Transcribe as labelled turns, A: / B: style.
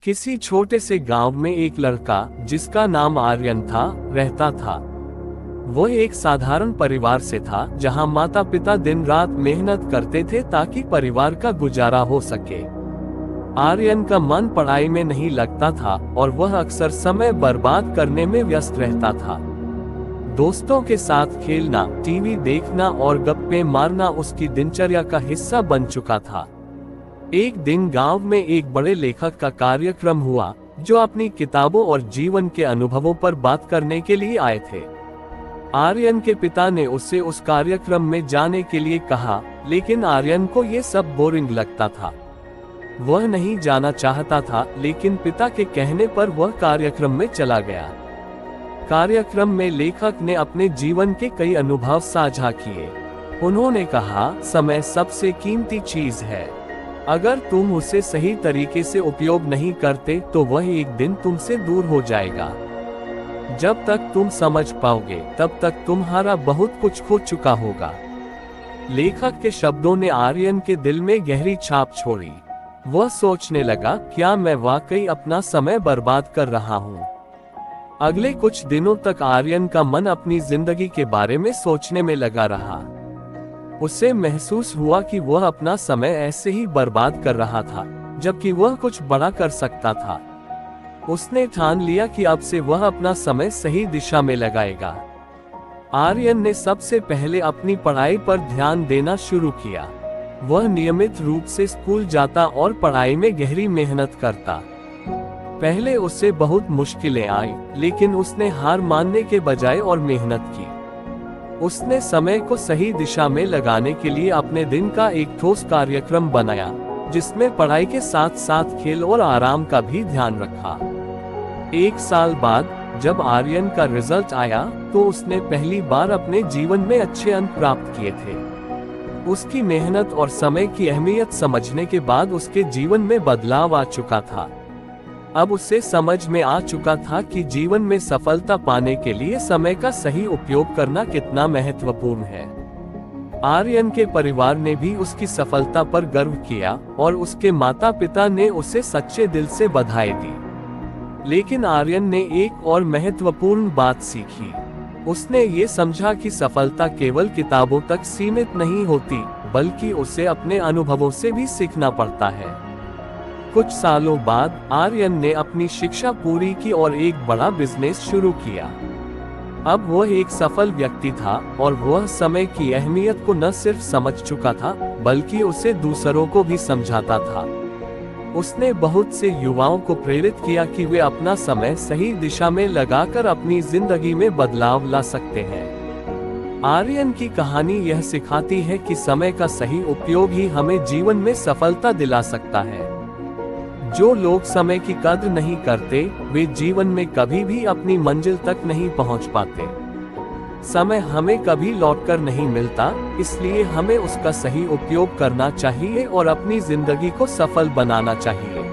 A: किसी छोटे से गांव में एक लड़का जिसका नाम आर्यन था रहता था। वह एक साधारण परिवार से था जहां माता पिता दिन रात मेहनत करते थे ताकि परिवार का गुजारा हो सके। आर्यन का मन पढ़ाई में नहीं लगता था और वह अक्सर समय बर्बाद करने में व्यस्त रहता था। दोस्तों के साथ खेलना, टीवी देखना और गप्पे मारना उसकी दिनचर्या का हिस्सा बन चुका था। एक दिन गांव में एक बड़े लेखक का कार्यक्रम हुआ जो अपनी किताबों और जीवन के अनुभवों पर बात करने के लिए आए थे। आर्यन के पिता ने उससे उस कार्यक्रम में जाने के लिए कहा, लेकिन आर्यन को ये सब बोरिंग लगता था। वह नहीं जाना चाहता था, लेकिन पिता के कहने पर वह कार्यक्रम में चला गया। कार्यक्रम में लेखक ने अपने जीवन के कई अनुभव साझा किए। उन्होंने कहा, समय सबसे कीमती चीज है। अगर तुम उसे सही तरीके से उपयोग नहीं करते तो वह एक दिन तुमसे दूर हो जाएगा। जब तक तुम समझ पाओगे तब तक तुम्हारा बहुत कुछ खो चुका होगा। लेखक के शब्दों ने आर्यन के दिल में गहरी छाप छोड़ी। वह सोचने लगा, क्या मैं वाकई अपना समय बर्बाद कर रहा हूँ? अगले कुछ दिनों तक आर्यन का मन अपनी जिंदगी के बारे में सोचने में लगा रहा। उसे महसूस हुआ कि वह अपना समय ऐसे ही बर्बाद कर रहा था, जबकि वह कुछ बड़ा कर सकता था। उसने ठान लिया कि अब से वह अपना समय सही दिशा में लगाएगा। आर्यन ने सबसे पहले अपनी पढ़ाई पर ध्यान देना शुरू किया। वह नियमित रूप से स्कूल जाता और पढ़ाई में गहरी मेहनत करता। पहले उसे बहुत मुश्किलें आई, लेकिन उसने हार मानने के बजाय और मेहनत की। उसने समय को सही दिशा में लगाने के लिए अपने दिन का एक ठोस कार्यक्रम बनाया, जिसमें पढ़ाई के साथ साथ खेल और आराम का भी ध्यान रखा। एक साल बाद जब आर्यन का रिजल्ट आया तो उसने पहली बार अपने जीवन में अच्छे अंक प्राप्त किए थे। उसकी मेहनत और समय की अहमियत समझने के बाद उसके जीवन में बदलाव आ चुका था। अब उसे समझ में आ चुका था कि जीवन में सफलता पाने के लिए समय का सही उपयोग करना कितना महत्वपूर्ण है। आर्यन के परिवार ने भी उसकी सफलता पर गर्व किया और उसके माता पिता ने उसे सच्चे दिल से बधाई दी। लेकिन आर्यन ने एक और महत्वपूर्ण बात सीखी। उसने ये समझा कि सफलता केवल किताबों तक सीमित नहीं होती, बल्कि उसे अपने अनुभवों से भी सीखना पड़ता है। कुछ सालों बाद आर्यन ने अपनी शिक्षा पूरी की और एक बड़ा बिजनेस शुरू किया। अब वह एक सफल व्यक्ति था और वह समय की अहमियत को न सिर्फ समझ चुका था, बल्कि उसे दूसरों को भी समझाता था। उसने बहुत से युवाओं को प्रेरित किया कि वे अपना समय सही दिशा में लगाकर अपनी जिंदगी में बदलाव ला सकते हैं। आर्यन की कहानी यह सिखाती है कि समय का सही उपयोग ही हमें जीवन में सफलता दिला सकता है। जो लोग समय की कद्र नहीं करते, वे जीवन में कभी भी अपनी मंजिल तक नहीं पहुंच पाते। समय हमें कभी लौटकर नहीं मिलता, इसलिए हमें उसका सही उपयोग करना चाहिए और अपनी जिंदगी को सफल बनाना चाहिए।